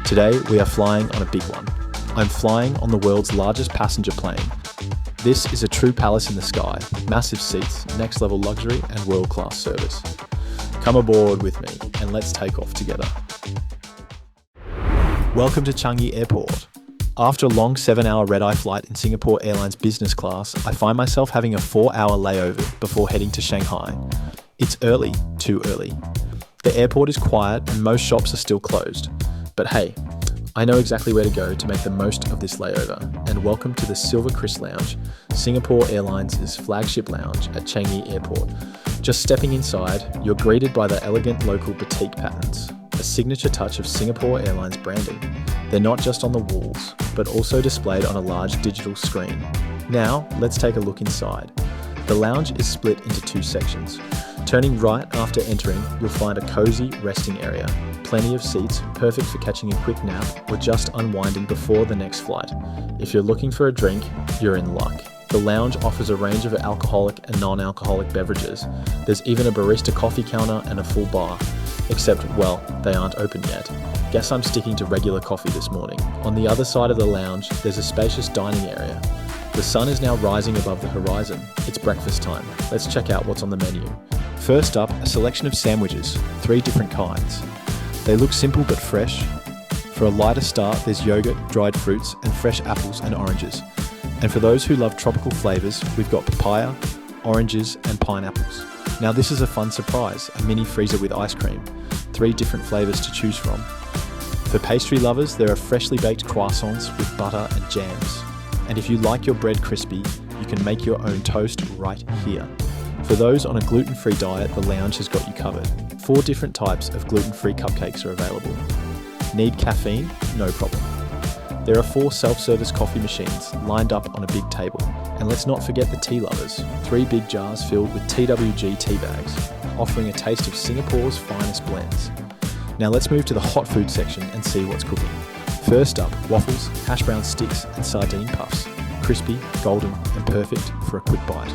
Today we are flying on a big one. I'm flying on the world's largest passenger plane. This is a true palace in the sky, massive seats, next level luxury and world-class service. Come aboard with me and let's take off together. Welcome to Changi Airport. After a long 7-hour red-eye flight in Singapore Airlines Business Class, I find myself having a 4-hour layover before heading to Shanghai. It's early, too early. The airport is quiet and most shops are still closed. But hey, I know exactly where to go to make the most of this layover, and welcome to the SilverKris Lounge, Singapore Airlines' flagship lounge at Changi Airport. Just stepping inside, you're greeted by the elegant local batik patterns, a signature touch of Singapore Airlines branding. They're not just on the walls, but also displayed on a large digital screen. Now, let's take a look inside. The lounge is split into 2 sections. Turning right after entering, you'll find a cozy resting area. Plenty of seats, perfect for catching a quick nap or just unwinding before the next flight. If you're looking for a drink, you're in luck. The lounge offers a range of alcoholic and non-alcoholic beverages. There's even a barista coffee counter and a full bar. Except, well, they aren't open yet. Guess I'm sticking to regular coffee this morning. On the other side of the lounge, there's a spacious dining area. The sun is now rising above the horizon. It's breakfast time. Let's check out what's on the menu. First up, a selection of sandwiches, 3 different kinds. They look simple but fresh. For a lighter start, there's yogurt, dried fruits, and fresh apples and oranges. And for those who love tropical flavours, we've got papaya, oranges, and pineapples. Now this is a fun surprise, a mini freezer with ice cream, 3 different flavours to choose from. For pastry lovers, there are freshly baked croissants with butter and jams. And if you like your bread crispy, you can make your own toast right here. For those on a gluten-free diet, the lounge has got you covered. 4 different types of gluten-free cupcakes are available. Need caffeine? No problem. There are 4 self-service coffee machines lined up on a big table. And let's not forget the tea lovers, 3 big jars filled with TWG tea bags, offering a taste of Singapore's finest blends. Now let's move to the hot food section and see what's cooking. First up, waffles, hash brown sticks and sardine puffs. Crispy, golden and perfect for a quick bite.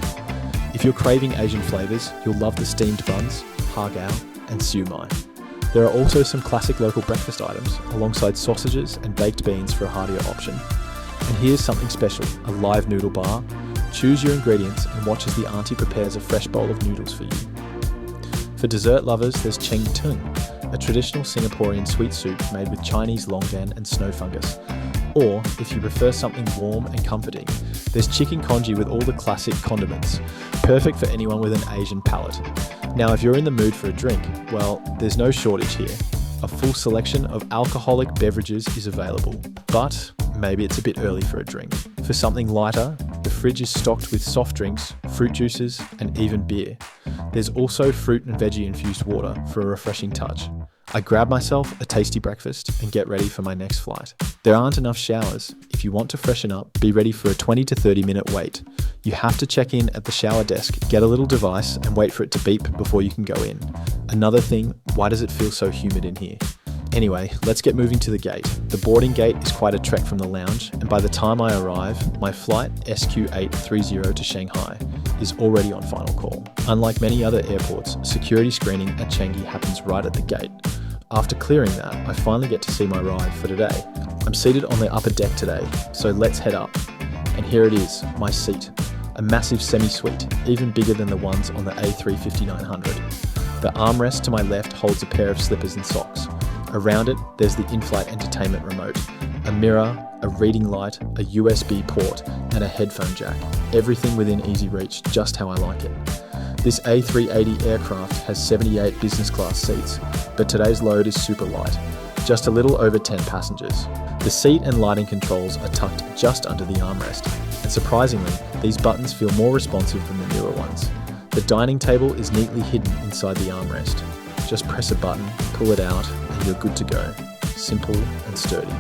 If you're craving Asian flavours, you'll love the steamed buns, hagao and siu mai. There are also some classic local breakfast items, alongside sausages and baked beans for a heartier option. And here's something special, a live noodle bar. Choose your ingredients and watch as the auntie prepares a fresh bowl of noodles for you. For dessert lovers, there's cheng tung, a traditional Singaporean sweet soup made with Chinese longan and snow fungus. Or, if you prefer something warm and comforting, there's chicken congee with all the classic condiments, perfect for anyone with an Asian palate. Now if you're in the mood for a drink, well, there's no shortage here. A full selection of alcoholic beverages is available, but maybe it's a bit early for a drink. For something lighter, the fridge is stocked with soft drinks, fruit juices, and even beer. There's also fruit and veggie infused water for a refreshing touch. I grab myself a tasty breakfast and get ready for my next flight. There aren't enough showers. If you want to freshen up, be ready for a 20 to 30 minute wait. You have to check in at the shower desk, get a little device and wait for it to beep before you can go in. Another thing, why does it feel so humid in here? Anyway, let's get moving to the gate. The boarding gate is quite a trek from the lounge, and by the time I arrive, my flight SQ830 to Shanghai is already on final call. Unlike many other airports, security screening at Changi happens right at the gate. After clearing that, I finally get to see my ride for today. I'm seated on the upper deck today, so let's head up. And here it is, my seat. A massive semi-suite, even bigger than the ones on the A350-900. The armrest to my left holds a pair of slippers and socks. Around it, there's the in-flight entertainment remote, a mirror, a reading light, a USB port, and a headphone jack. Everything within easy reach, just how I like it. This A380 aircraft has 78 business class seats, but today's load is super light, just a little over 10 passengers. The seat and lighting controls are tucked just under the armrest, and surprisingly, these buttons feel more responsive than the newer ones. The dining table is neatly hidden inside the armrest. Just press a button, pull it out, and you're good to go. Simple and sturdy.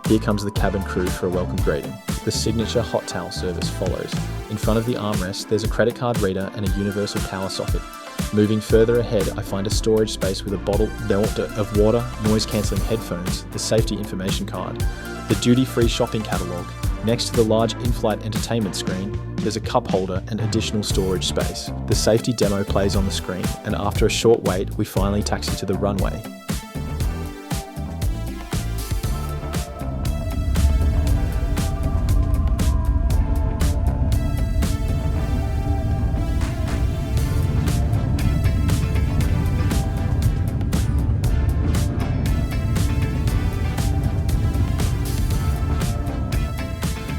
Here comes the cabin crew for a welcome greeting. The signature hot towel service follows. In front of the armrest, there's a credit card reader and a universal power socket. Moving further ahead, I find a storage space with a bottle of water, noise-cancelling headphones, the safety information card, the duty-free shopping catalogue. Next to the large in-flight entertainment screen, there's a cup holder and additional storage space. The safety demo plays on the screen, and after a short wait, we finally taxi to the runway.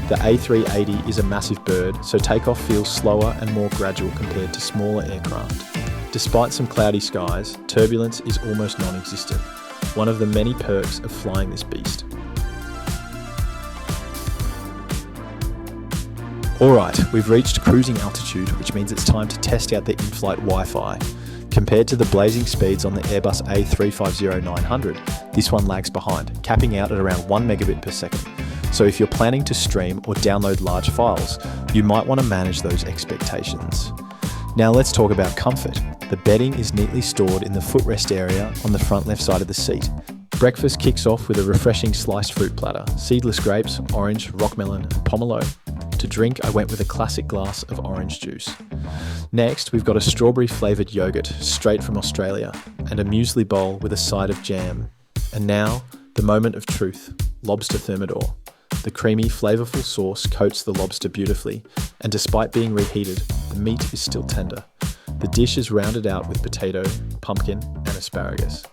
The A380 is a massive bird, so takeoff feels slower and more gradual compared to smaller aircraft. Despite some cloudy skies, turbulence is almost non-existent, one of the many perks of flying this beast. Alright, we've reached cruising altitude, which means it's time to test out the Inflight Wi-Fi. Compared to the blazing speeds on the Airbus A350-900, this one lags behind, capping out at around 1 megabit per second. So if you're planning to stream or download large files, you might want to manage those expectations. Now let's talk about comfort. The bedding is neatly stored in the footrest area on the front left side of the seat. Breakfast kicks off with a refreshing sliced fruit platter, seedless grapes, orange, rockmelon, and pomelo. To drink, I went with a classic glass of orange juice. Next, we've got a strawberry flavoured yogurt, straight from Australia, and a muesli bowl with a side of jam. And now, the moment of truth, Lobster Thermidor. The creamy, flavourful sauce coats the lobster beautifully, and despite being reheated, the meat is still tender. The dish is rounded out with potato, pumpkin, and asparagus.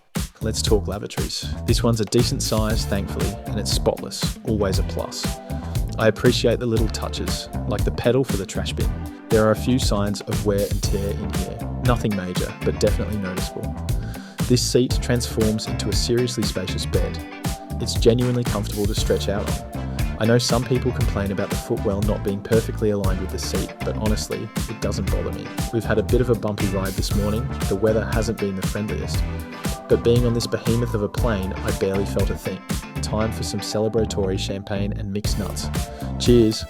Let's talk lavatories. This one's a decent size, thankfully, and it's spotless, always a plus. I appreciate the little touches, like the pedal for the trash bin. There are a few signs of wear and tear in here. Nothing major, but definitely noticeable. This seat transforms into a seriously spacious bed. It's genuinely comfortable to stretch out on. I know some people complain about the footwell not being perfectly aligned with the seat, but honestly, it doesn't bother me. We've had a bit of a bumpy ride this morning. The weather hasn't been the friendliest. But being on this behemoth of a plane, I barely felt a thing. Time for some celebratory champagne and mixed nuts. Cheers!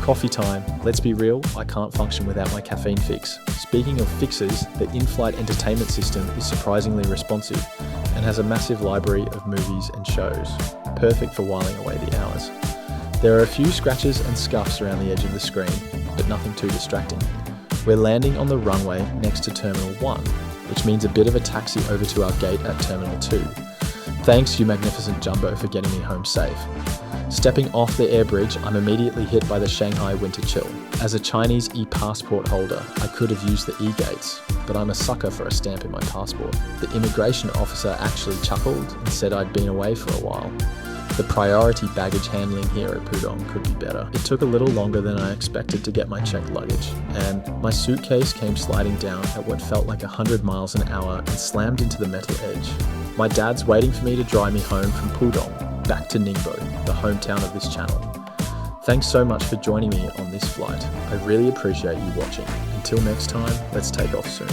Coffee time. Let's be real, I can't function without my caffeine fix. Speaking of fixes, the in-flight entertainment system is surprisingly responsive and has a massive library of movies and shows, perfect for whiling away the hours. There are a few scratches and scuffs around the edge of the screen, but nothing too distracting. We're landing on the runway next to Terminal 1, which means a bit of a taxi over to our gate at Terminal 2. Thanks, you magnificent jumbo, for getting me home safe. Stepping off the air bridge, I'm immediately hit by the Shanghai winter chill. As a Chinese e-passport holder, I could have used the e-gates, but I'm a sucker for a stamp in my passport. The immigration officer actually chuckled and said I'd been away for a while. The priority baggage handling here at Pudong could be better. It took a little longer than I expected to get my checked luggage, and my suitcase came sliding down at what felt like 100 miles an hour and slammed into the metal edge. My dad's waiting for me to drive me home from Pudong, back to Ningbo, the hometown of this channel. Thanks so much for joining me on this flight. I really appreciate you watching. Until next time, let's take off soon.